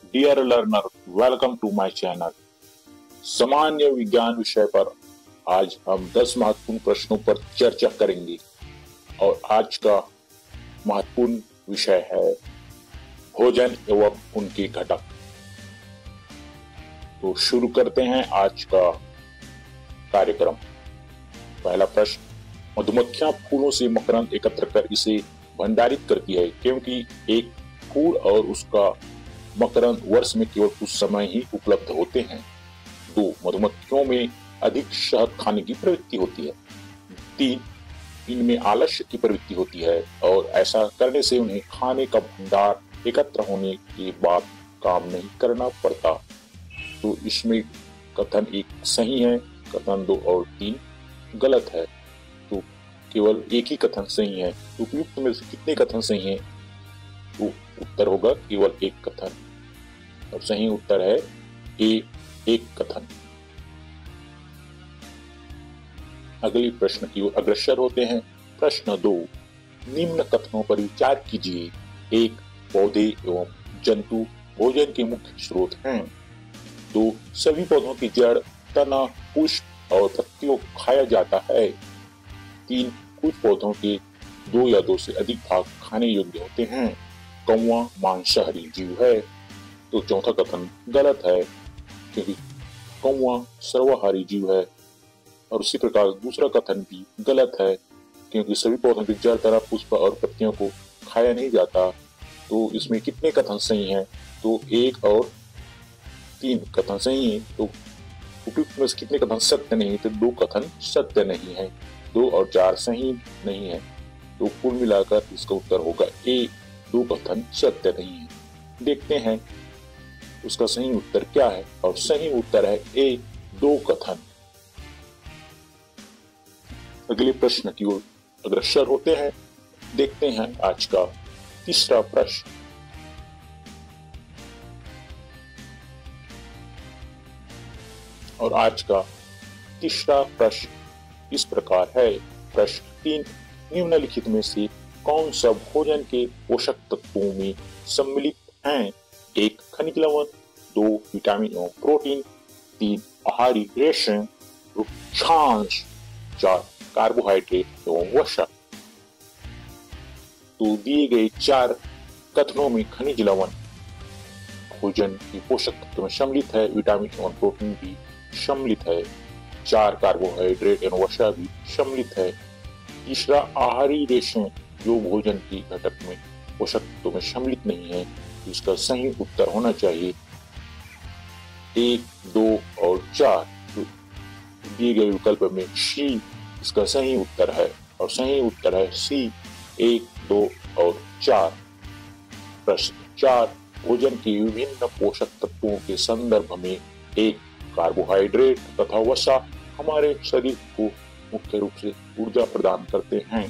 Dear learner, welcome to my channel. सामान्य विज्ञान विषय पर आज हम 10 महत्वपूर्ण प्रश्नों पर चर्चा करेंगे और आज का महत्वपूर्ण विषय है भोजन एवं उनके घटक। तो शुरू करते हैं आज का कार्यक्रम। पहला प्रश्न, मधुमक्खियां फूलों से मकरंद एकत्र कर इसे भंडारित करती है क्योंकि एक फूल और उसका मकरंद वर्ष में केवल कुछ समय ही उपलब्ध होते हैं। 2. मधुमक्खियों में अधिक शहद खाने की प्रवृत्ति होती है। 3. इनमें आलस्य की प्रवृत्ति होती है और ऐसा करने से उन्हें खाने का भंडार एकत्र होने के बाद काम नहीं करना पड़ता। तो इसमें कथन 1 सही है, कथन 2 और 3 गलत है। तो केवल एक ही कथन सही है। उपयुक्त में से कितने कथन सही हैं? तो उत्तर होगा केवल एक कथन और सही उत्तर है ए, एक कथन। अगली प्रश्न की ओर अग्रसर होते हैं। प्रश्न 2, निम्न कथनों पर विचार कीजिए। 1. पौधे एवं जंतु भोजन के मुख्य स्रोत हैं। 2. सभी पौधों की जड़, तना, पुष्प और पत्तियों को खाया जाता है। 3. कुछ पौधों के 2 या 2 से अधिक भाग खाने योग्य होते हैं। कौवा मांसाहारी जीव है। तो चौथा कथन गलत है क्योंकि कौवा सर्वाहारी जीव है। और उसी प्रकार दूसरा कथन भी गलत है क्योंकि सभी पौधों की जड़, तना, पुष्प और पत्तियों को खाया नहीं जाता। तो इसमें कितने कथन सही हैं? तो 1 और 3 कथन सही है। तो उपयुक्त में से कितने कथन सत्य नहीं है? तो 2 कथन सत्य नहीं है। 2 और 4 सही नहीं है। तो कुल मिलाकर इसका उत्तर होगा ए, 2 कथन सत्य नहीं है। देखते हैं उसका सही उत्तर क्या है और सही उत्तर है ए, 2 कथन। अगले प्रश्न की ओर अग्रसर होते हैं। देखते हैं आज का तीसरा प्रश्न। और आज का तीसरा प्रश्न इस प्रकार है। प्रश्न 3, निम्नलिखित में से कौन सा भोजन के पोषक तत्वों में सम्मिलित हैं? 1. खनिज लवण, 2. विटामिन एवं प्रोटीन, 3. आहारी रेशे, रुक्षांश, 4. कार्बोहाइड्रेट एवं वसा। तो दिए गए 4 कथनों में खनिज लवण भोजन के पोषक तत्व में सम्मिलित है, विटामिन एवं प्रोटीन भी सम्मिलित है, 4 कार्बोहाइड्रेट एवं वसा भी सम्मिलित है। तीसरा आहारी रेशे जो भोजन की घटक में पोषक तत्वों में सम्मिलित नहीं है। तो इसका सही उत्तर होना चाहिए 1, 2 और 4। तो दिए गए विकल्प में सी इसका सही उत्तर है और सही उत्तर है सी, 1, 2 और 4। प्रश्न 4, भोजन के विभिन्न पोषक तत्वों के संदर्भ में 1. कार्बोहाइड्रेट तथा वसा हमारे शरीर को मुख्य रूप से ऊर्जा प्रदान करते हैं।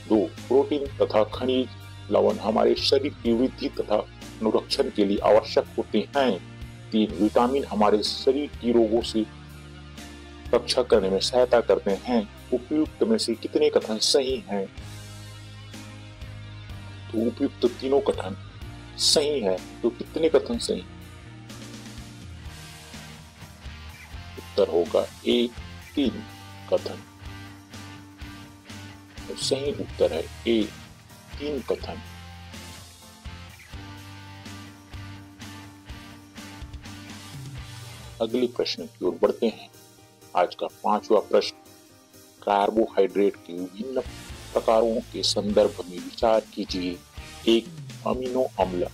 2. प्रोटीन तथा खनिज लवण हमारे शरीर की वृद्धि तथा अनुरक्षण के लिए आवश्यक होते हैं। 3. विटामिन हमारे शरीर की रोगों से रक्षा करने में सहायता करते हैं। उपयुक्त में से कितने कथन सही हैं? तो उपयुक्त तीनों कथन सही है। तो कितने कथन सही? उत्तर होगा ए, 3 कथन। तो सही उत्तर है ए, 3 कथन। अगले प्रश्न की ओर बढ़ते हैं। आज का 5वां प्रश्न, कार्बोहाइड्रेट के विभिन्न प्रकारों के संदर्भ में विचार कीजिए। 1. अमीनो अम्ल,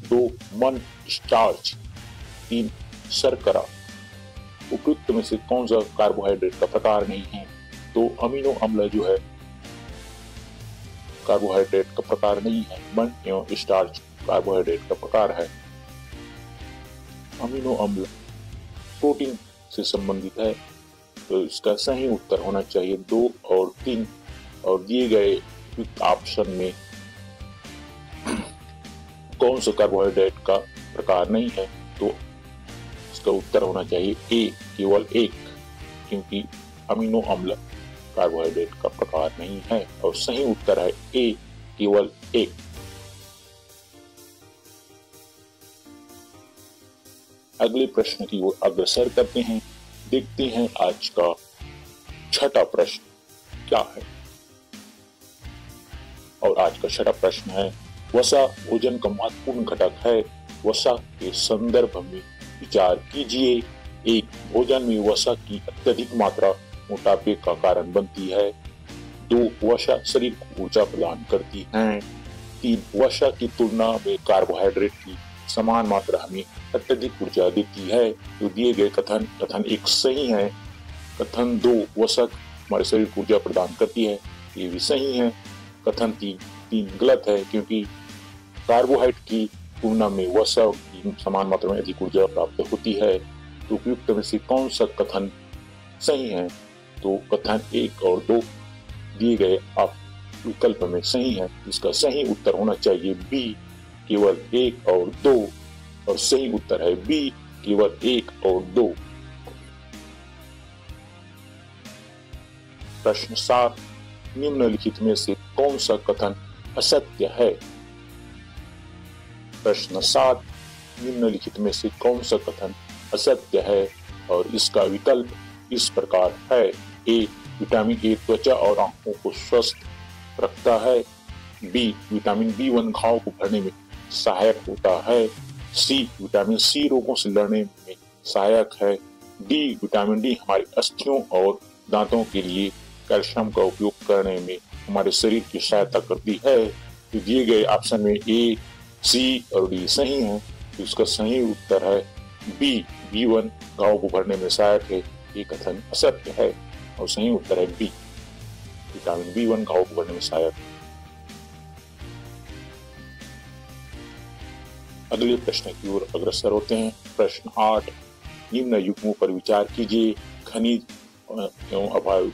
2. मन स्टार्च, 3. शर्करा। उपयुक्त में से कौन सा कार्बोहाइड्रेट का प्रकार नहीं है? तो अमीनो अम्ल जो है कार्बोहाइड्रेट का प्रकार नहीं है। मन एवं स्टार्च कार्बोहाइड्रेट का प्रकार है। अमीनो अम्ल प्रोटीन से संबंधित है। तो इसका सही उत्तर होना चाहिए 2 और 3। और दिए गए ऑप्शन में कौन सा कार्बोहाइड्रेट का प्रकार नहीं है? तो इसका उत्तर होना चाहिए ए, केवल 1, क्योंकि अमीनो अम्ल कार्बोहाइड्रेट का प्रकार नहीं है। और सही उत्तर है ए, केवल 1। अगले प्रश्न की ओर अग्रसर करते हैं। देखते हैं आज का छठा प्रश्न क्या है। और आज का छठा प्रश्न है, वसा भोजन का महत्वपूर्ण घटक है। वसा के संदर्भ में विचार कीजिए। एक, भोजन में वसा की अत्यधिक मात्रा मोटापे का कारण बनती है। 2, वसा शरीर को ऊर्जा प्रदान करती है। 3, वसा की तुलना में कार्बोहाइड्रेट की समान मात्रा हमें अत्यधिक ऊर्जा देती है। तो दिए गए कथन 1 सही है। कथन 2, वसा हमारे शरीर को ऊर्जा प्रदान करती है, ये भी सही है। कथन 3 गलत है, क्योंकि कार्बोहाइड्रेट की तुलना में वसा की समान मात्रा में अधिक ऊर्जा प्राप्त होती है। तो उपयुक्त में से कौन सा कथन सही है? तो कथन 1 और 2 दिए गए आप विकल्प में सही है। इसका सही उत्तर होना चाहिए बी, केवल 1 और 2, और सही उत्तर है बी, केवल 1 और 2। प्रश्न 7, निम्नलिखित में से कौन सा कथन असत्य है? प्रश्न 7, निम्नलिखित में से कौन सा कथन असत्य है? और इसका विकल्प इस प्रकार है। ए, विटामिन ए त्वचा और आंखों को स्वस्थ रखता है। बी, विटामिन B1 घाव को भरने में सहायक होता है। सी, विटामिन सी रोगों से लड़ने में सहायक है। डी, विटामिन डी हमारी अस्थियों और दांतों के लिए कैल्शियम का उपयोग करने में हमारे शरीर की सहायता करती है। तो दिए गए ऑप्शन में ए, सी और डी सही है। तो इसका सही उत्तर है बी, B1 घाव को भरने में सहायक है। ये कथन असत्य है और सही उत्तर है बी, विटामिन B1 घाव को भरने में सहायक। अगले प्रश्न की ओर अग्रसर होते हैं। प्रश्न 8, निम्न युग्मों पर विचार कीजिए। खनिज एवं अभाव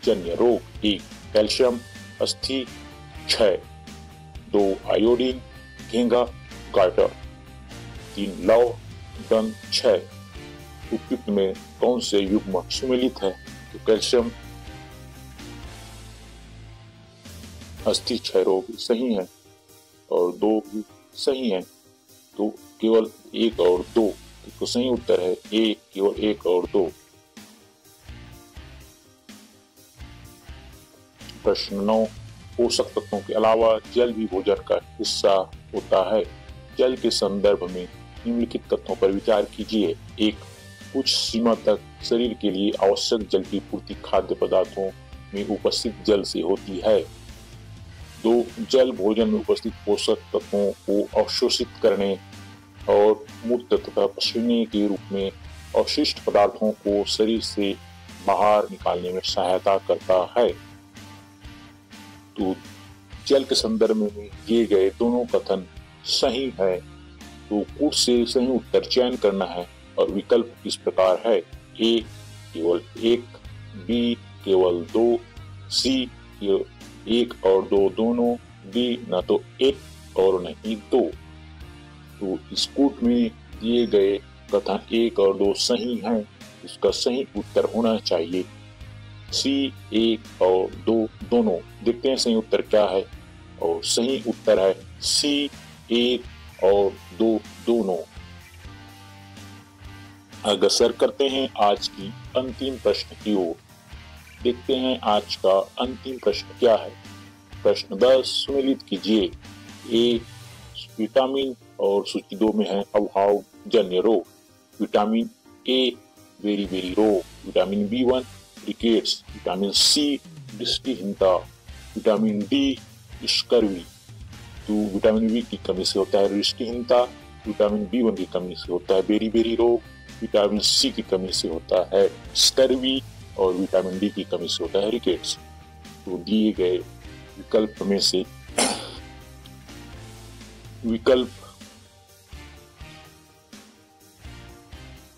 जन्य रोग। 1, कैल्शियम अस्थि क्षय। 2, आयोडीन घेंगा गार्टर। 3, लौह दंत क्षय। उपयुक्त में कौन से युग्म सुमेलित है? तो कैल्शियम अस्थि क्षय रोग सही है और 2 भी सही है। तो केवल 1 और 2, तो सही उत्तर है ए, केवल 1 और 2। प्रश्न 9, पोषक तत्वों के अलावा जल भी भोजन का हिस्सा होता है। जल के संदर्भ में निम्नलिखित तत्वों पर विचार कीजिए। 1, कुछ सीमा तक शरीर के लिए आवश्यक जल की पूर्ति खाद्य पदार्थों में उपस्थित जल से होती है। 2, जल भोजन में उपस्थित पोषक तत्वों को अवशोषित करने और मूत्र तथा पसीने के रूप में अवशिष्ट पदार्थों को शरीर से बाहर निकालने में सहायता करता है। तो जल के संदर्भ में दिए गए दोनों कथन सही है। तो कुछ से सही उत्तर चयन करना है और विकल्प इस प्रकार है। ए, केवल 1, बी, केवल 2, सी, 1 और 2 दोनों, डी न तो 1 और नहीं 2। तो इस कूट में दिए गए कथन 1 और 2 सही हैं। इसका सही उत्तर होना चाहिए सी, 1 और 2 दोनों। देखते हैं सही उत्तर क्या है, और सही उत्तर है सी, 1 और 2 दोनों। अग्रसर करते हैं आज की अंतिम प्रश्न की ओर। देखते हैं आज का अंतिम प्रश्न क्या है। प्रश्न 10 सुमेलित कीजिए। ए, विटामिन और सूची 2 में है अभाव जन्य रोग। विटामिन ए, बेरी रोग। Vitamin B1 rickets. Vitamin C, दृष्टिहीनता। Vitamin D, scurvy. तो विटामिन बी की कमी से होता है दृष्टिहीनता। विटामिन B1 की कमी से होता है बेरी रोग। विटामिन सी की कमी से होता है स्कर्वी और विटामिन डी की कमी से होता है रिकेट्स। तो दिए गए विकल्प में से विकल्प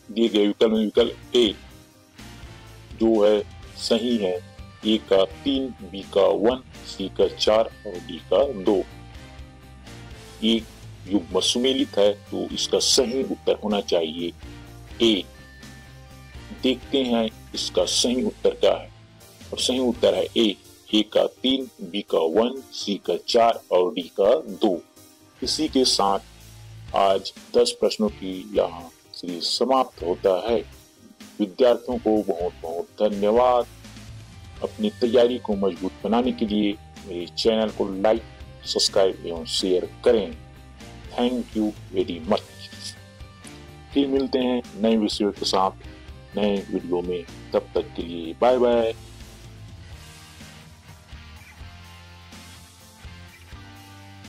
विकल्प ए जो है सही है। ए का 3, बी का 1, सी का 4 और डी का 2। एक युग्म सुमेलित है, तो इसका सही उत्तर होना चाहिए ए। देखते हैं इसका सही उत्तर क्या है, और सही उत्तर है ए। ए का 3, बी का 1, सी का 4 और डी का 2। इसी के साथ आज 10 प्रश्नों की यहाँ सीरीज समाप्त होता है। विद्यार्थियों को बहुत बहुत धन्यवाद। अपनी तैयारी को मजबूत बनाने के लिए मेरे चैनल को लाइक, सब्सक्राइब एवं शेयर करें। Thank you very much. फिर मिलते हैं नए विषयों के साथ नए वीडियो में। तब तक के लिए बाय बाय।